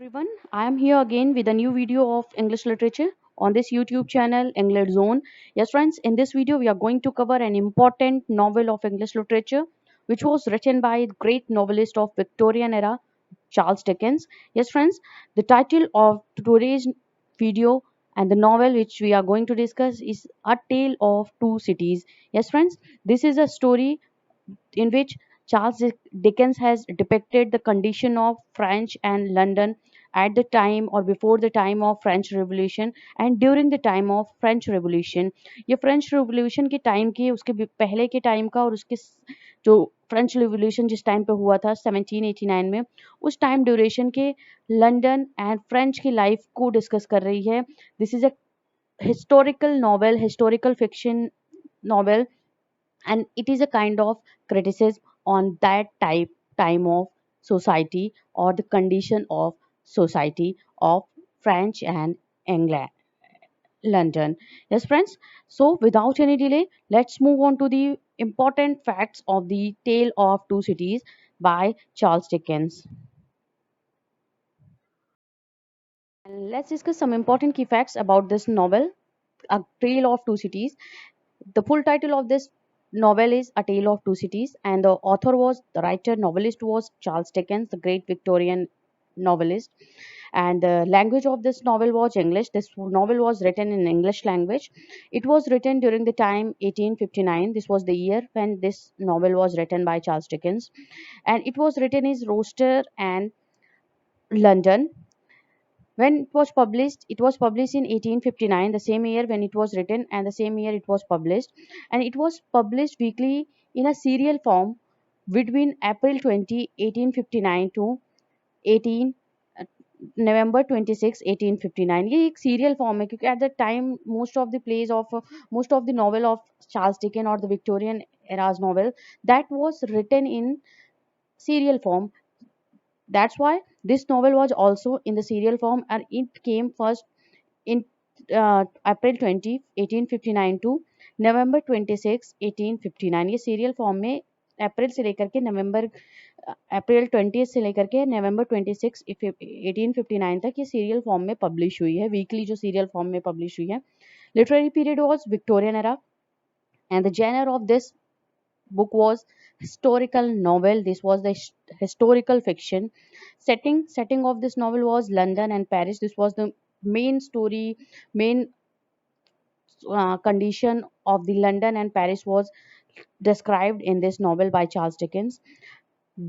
everyone. I am here again with a new video of English literature on this YouTube channel, English Zone. Yes, friends, in this video, we are going to cover an important novel of English literature which was written by the great novelist of Victorian era, Charles Dickens. Yes, friends, the title of today's video and the novel which we are going to discuss is A Tale of Two Cities. Yes, friends, this is a story in which Dickens has depicted the condition of French and London at the time or before the time of French Revolution and during the time of French Revolution. ये French revolution के time की उसके पहले के time का और उसके जो फ्रेंच रेवोल्यूशन जिस टाइम पे हुआ था 1789 में उस टाइम ड्यूरेशन के लंदन एंड फ्रेंच की लाइफ को डिस्कस कर रही है. This is a historical novel, historical fiction novel, and it is a kind of criticism on that time of society or the condition of society of French and England, London. Yes, friends. So, without any delay, let's move on to the important facts of the Tale of Two Cities by Charles Dickens. And let's discuss some important key facts about this novel, A Tale of Two Cities. The full title of this novel is A Tale of Two Cities, and the author was the writer novelist was Charles Dickens, the great Victorian novelist. And the language of this novel was English. This novel was written in English language. It was written during the time 1859. This was the year when this novel was written by Charles Dickens, and it was written in Rochester and London. When it was published in 1859, the same year when it was written and the same year it was published. And it was published weekly in a serial form between April 20, 1859 to 18 November 26 1859. ये एक serial form है क्योंकि at the time most of the novel of Charles Dickens और the Victorian era's novel that was written in serial form. That's why this novel was also in the serial form, and it came first in April 20 1859 to November 26 1859. ये serial form में अप्रैल से लेकर के नवंबर अप्रैल 20 से लेकर के November 26 1859 तक ये सीरियल फॉर्म में पब्लिश हुई है, वीकली जो सीरियल फॉर्म में पब्लिश हुई है. Literary period was Victorian era and the genre of this book was historical novel. This was the historical fiction. Setting of this novel was London and Paris. This was the main story, main condition of the London and Paris was described in this novel by Charles Dickens.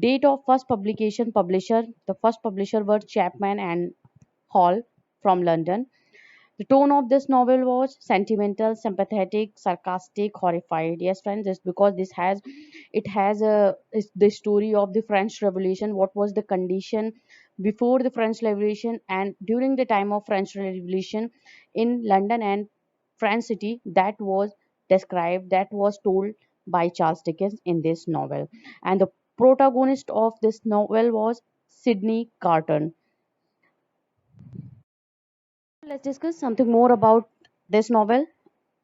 Date of first publication, publisher, the first publisher were Chapman and Hall from London. The tone of this novel was sentimental, sympathetic, sarcastic, horrified. Yes, friends, just because it has is the story of the French Revolution. What was the condition before the French Revolution and during the time of French Revolution in London and France city, that was described, that was told by Charles Dickens in this novel. And the protagonist of this novel was Sidney Carton. Let's discuss something more about this novel,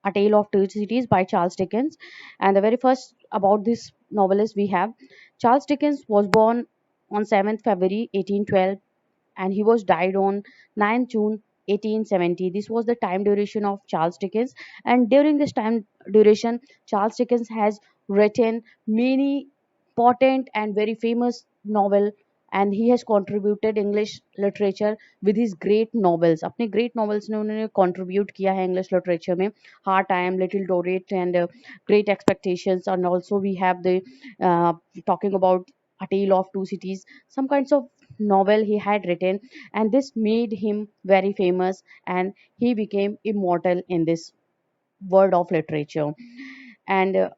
A Tale of Two Cities by Charles Dickens. And the very first about this novelist we have Charles Dickens was born on 7th February 1812 and he was died on 9th June 1870. This was the time duration of Charles Dickens, and during this time duration Charles Dickens has written many potent and very famous novel, and he has contributed English literature with his great novels. अपने great novels ने उन्होंने contribute किया है English literature में. Hard Time, Little Dorrit, and Great Expectations. And also we have the talking about A Tale of Two Cities, some kinds of novel he had written, and this made him very famous, and he became immortal in this world of literature. And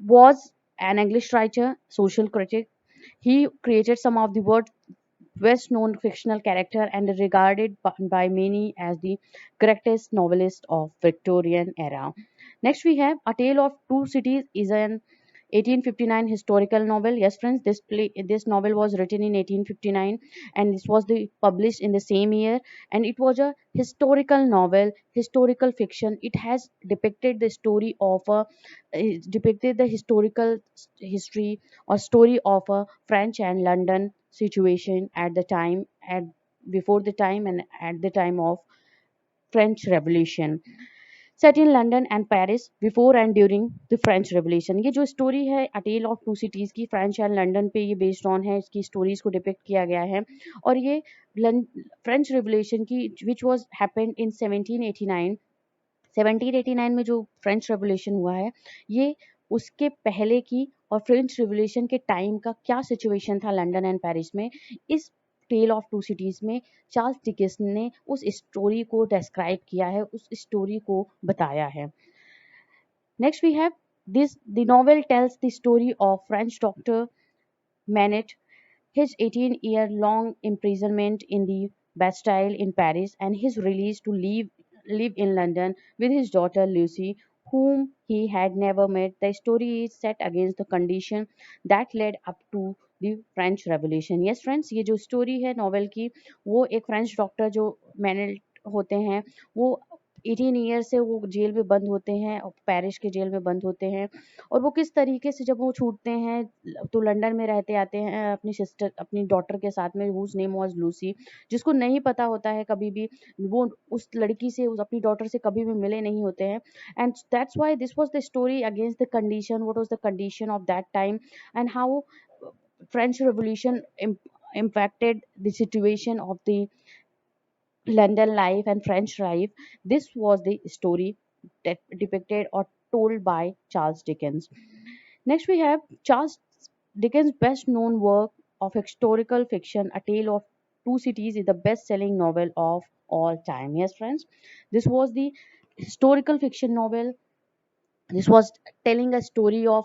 was an English writer, social critic. He created some of the world's best known fictional character and regarded by many as the greatest novelist of Victorian era. Next we have A Tale of Two Cities is an 1859 historical novel. Yes, friends, this novel was written in 1859 and this was published in the same year. And it was a historical novel, historical fiction. It has depicted the story of a depicted the historical history or story of a French and London situation at the time, at before the time and at the time of French Revolution, set in London and Paris before and during the French revolution. ये जो story है अ tale of to cities की, French and London पे ये based on है, इसकी stories को depict किया गया है। और ये फ्रेंच रेवोल्यूशन की विच वॉज हैपेंड इन 1789, 1789 में जो फ्रेंच रेवोल्यूशन हुआ है, ये उसके पहले की और फ्रेंच रेवोल्यूशन के टाइम का क्या सिचुएशन था लंदन एंड पेरिस में, इस टेल ऑफ टू सिटीज़ में चार्ल्स डिकेंस ने उस स्टोरी को डिस्क्राइब किया है, उस स्टोरी को बताया है। Next we have this the novel tells the story of French doctor Manette, his 18-year-long imprisonment in the Bastille in Paris, and his release to live in London with his daughter Lucy, whom he had never met. The story is set against the condition that led up to the French Revolution. Yes, friends, ये जो story है novel की, वो एक French doctor जो manual होते हैं, वो 18 ईयर से वो जेल में बंद होते हैं और पेरिस के जेल में बंद होते हैं। और वो किस तरीके से जब वो छूटते हैं तो लंदन में रहते आते हैं अपनी सिस्टर, अपनी डॉटर के साथ में, हुज नेम वाज लूसी, जिसको नहीं पता होता है कभी भी, वो उस लड़की से, उस अपनी डॉटर से कभी भी मिले नहीं होते हैं। And that's why this was the story against the condition, what was the condition of that time and how French revolution impacted the situation of the London life and French life. This was the story that depicted or told by Charles Dickens. Next, we have Charles Dickens' best known work of historical fiction, A Tale of Two Cities, is the best selling novel of all time. Yes, friends, this was the historical fiction novel. This was telling a story of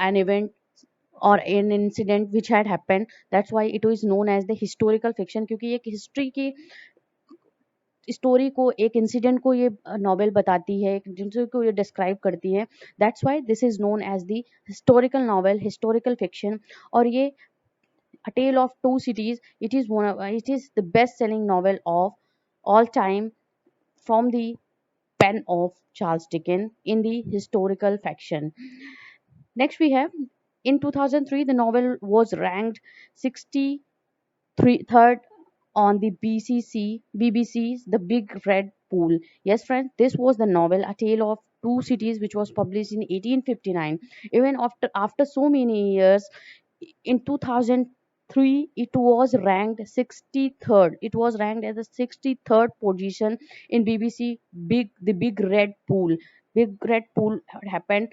an event or an incident which had happened. That's why it is known as the historical fiction, क्योंकि ये history की story को, एक incident को ये novel बताती है, जिनसे को ये डिस्क्राइब करती है। That's why this is known as the historical novel, historical fiction. और ये a tale of two cities, it is the best selling novel of all time from the pen of Charles Dickens in the historical fiction. Next we have, in 2003 the novel was ranked 63rd on the BBC's The Big Red Pool. Yes, friends, this was the novel A Tale of Two Cities, which was published in 1859. Even after so many years, in 2003, it was ranked 63rd. It was ranked as the 63rd position in BBC The Big Red Pool. Big Red Pool happened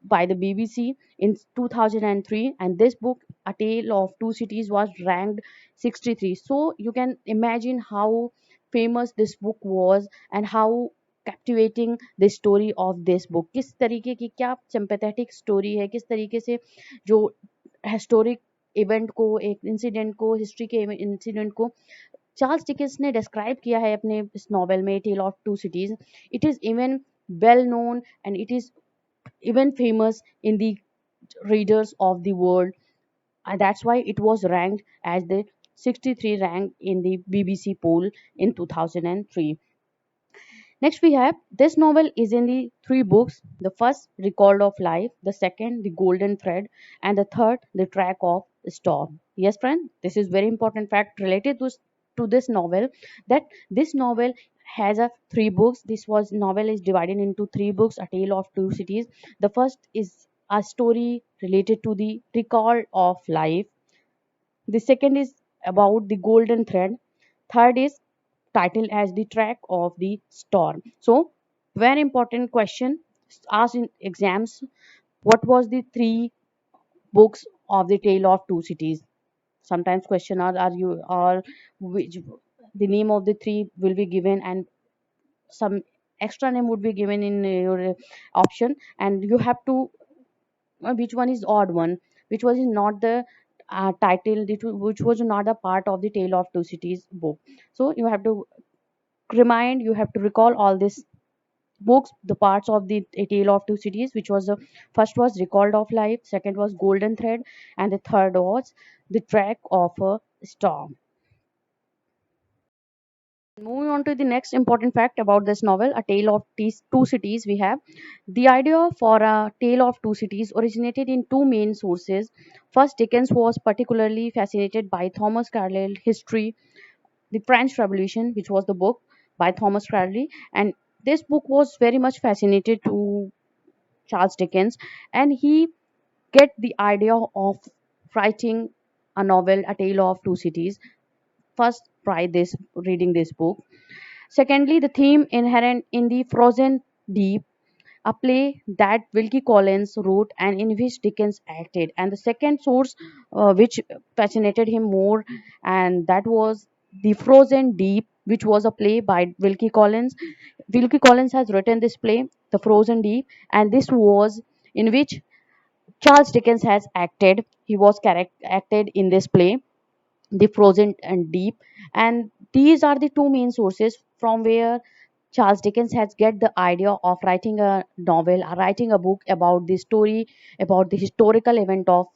by the BBC in 2003, and this book, A Tale of Two Cities, was ranked 63. So you can imagine how famous this book was and how captivating the story of this book. किस तरीके की, क्या sympathetic story है, किस तरीके से जो historic event को, एक इंसिडेंट को, हिस्ट्री के इंसिडेंट को चार्ल्स डिकेंस ने डिस्क्राइब किया है अपने इस नॉवेल में tale of two cities. It is even well known and it is even famous in the readers of the world, and that's why it was ranked as the 63 rank in the BBC poll in 2003. Next we have, this novel is in the three books: the first, Record of Life; the second, The Golden Thread; and the third, The Track of Storm. Yes, friend, this is very important fact related to this novel, that this novel has a three books. This was novel is divided into three books: A Tale of Two Cities. The first is a story related to the Record of Life. The second is about the Golden Thread. Third is titled as The Track of the Storm. So, very important question asked in exams: what was the three books of the Tale of Two Cities? Sometimes question are you, or which the name of the three will be given, and some extra name would be given in your option, and you have to which one is odd one, which was not the title, which was not a part of the Tale of Two Cities book. So you have to remind, you have to recall all these books, the parts of the A Tale of Two Cities, which was the first was Record of Life, second was Golden Thread, and the third was The Track of a Storm. Moving on to the next important fact about this novel, A Tale of Two Cities, we have the idea for A Tale of Two Cities originated in two main sources. First, Dickens was particularly fascinated by Thomas Carlyle's history, The French Revolution, which was the book by Thomas Carlyle, and this book was very much fascinated to Charles Dickens, and he get the idea of writing a novel, A Tale of Two Cities. First, try this reading this book. Secondly, the theme inherent in The Frozen Deep, a play that Wilkie Collins wrote and in which Dickens acted. And the second source, which fascinated him more, and that was The Frozen Deep, which was a play by Wilkie Collins. Wilkie Collins has written this play, The Frozen Deep, and this was in which Charles Dickens has acted. He was acted in this play, The Frozen and Deep, and these are the two main sources from where Charles Dickens has get the idea of writing a novel, or writing a book about the story, about the historical event of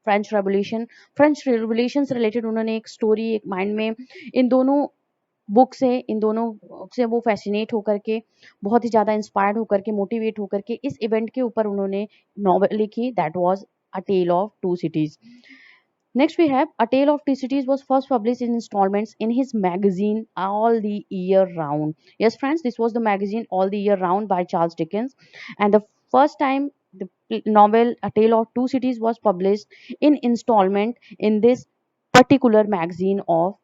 French revolution French revolution से related उन्होंने एक story एक mind में इन दोनों book से इन दोनों से वो फैसिनेट होकर के बहुत ही ज़्यादा इंस्पायर्ड होकर के मोटिवेट होकर के इस इवेंट के ऊपर उन्होंने नॉवल लिखी that was a tale of two cities. Next, we have A Tale of Two Cities was first published in installments in his magazine All the Year Round. Yes, friends, this was the magazine All the Year Round by Charles Dickens. And the first time the novel A Tale of Two Cities was published in installment in this particular magazine of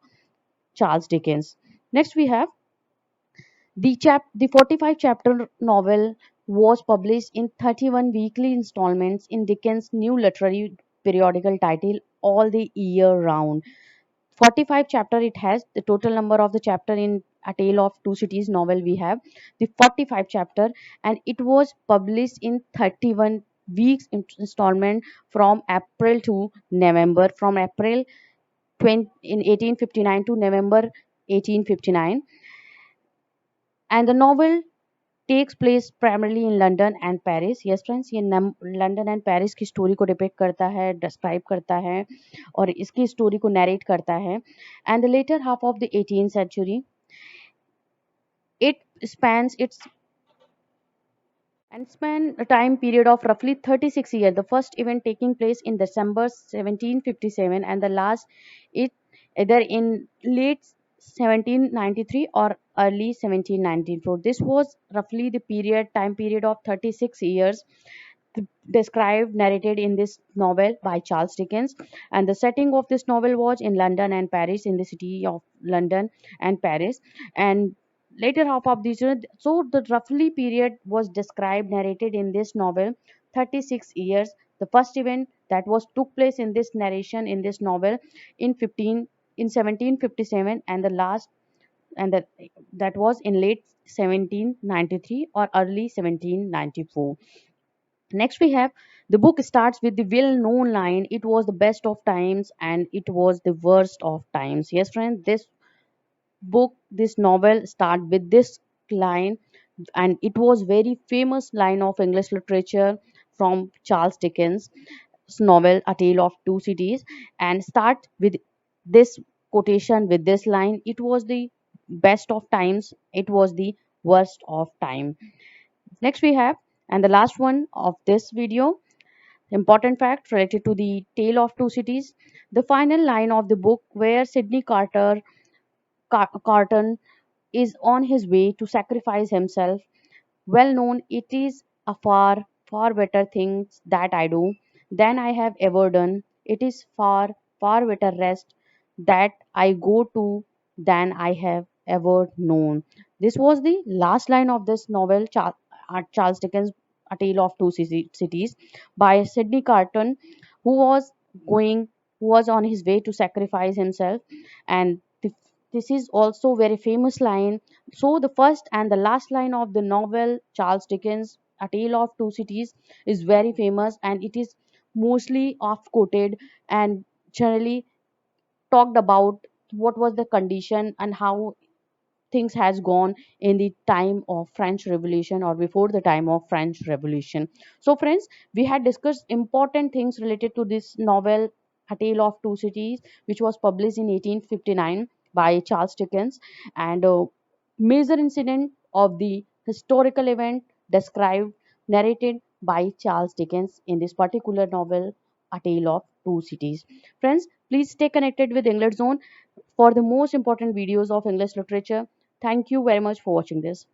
Charles Dickens. Next, we have the 45 chapter novel was published in 31 weekly installments in Dickens' new literary periodical titled All the Year Round. 45 chapter it has. The total number of the chapter in A Tale of Two Cities novel we have the 45 chapter, and it was published in 31 weeks installment from April to November, from April 20 in 1859 to November 1859. And the novel takes place primarily in London and Paris. Yes friends, ये London and Paris की story को depict करता है, describe करता है और इसकी story को नरेट करता है. And the latter half of the 18th century, it spans its and span a time period of roughly 36 years. The first event taking place in December 1757 and the last it either in late 1793 or early 1794. This was roughly the time period of 36 years described narrated in this novel by Charles Dickens, and the setting of this novel was in London and Paris, in the city of London and Paris. And later half of this, so the roughly period was described narrated in this novel 36 years. The first event that was took place in this narration in this novel in 15 in 1757, and the last and that was in late 1793 or early 1794. Next, we have the book starts with the well known line, it was the best of times and it was the worst of times. Yes, friends, this novel start with this line, and it was very famous line of English literature from Charles Dickens' novel A Tale of Two Cities, and start with this quotation with this line, it was the best of times, it was the worst of time. Next we have, and the last one of this video, important fact related to the Tale of Two Cities. The final line of the book, where Sidney Carton is on his way to sacrifice himself, well known, it is a far, far better things that I do than I have ever done. It is far, far better rest that I go to than I have ever known. This was the last line of this novel, Charles Dickens' A Tale of Two Cities by Sidney Carton, who was going, who was on his way to sacrifice himself. And this is also very famous line. So the first and the last line of the novel Charles Dickens A Tale of Two Cities is very famous, and it is mostly oft quoted and generally talked about what was the condition and how things has gone in the time of French Revolution or before the time of French Revolution. So friends, we had discussed important things related to this novel A Tale of Two Cities, which was published in 1859. by Charles Dickens, and a major incident of the historical event described, narrated by Charles Dickens in this particular novel, A Tale of Two Cities. Friends, please stay connected with English Zone for the most important videos of English literature. Thank you very much for watching this.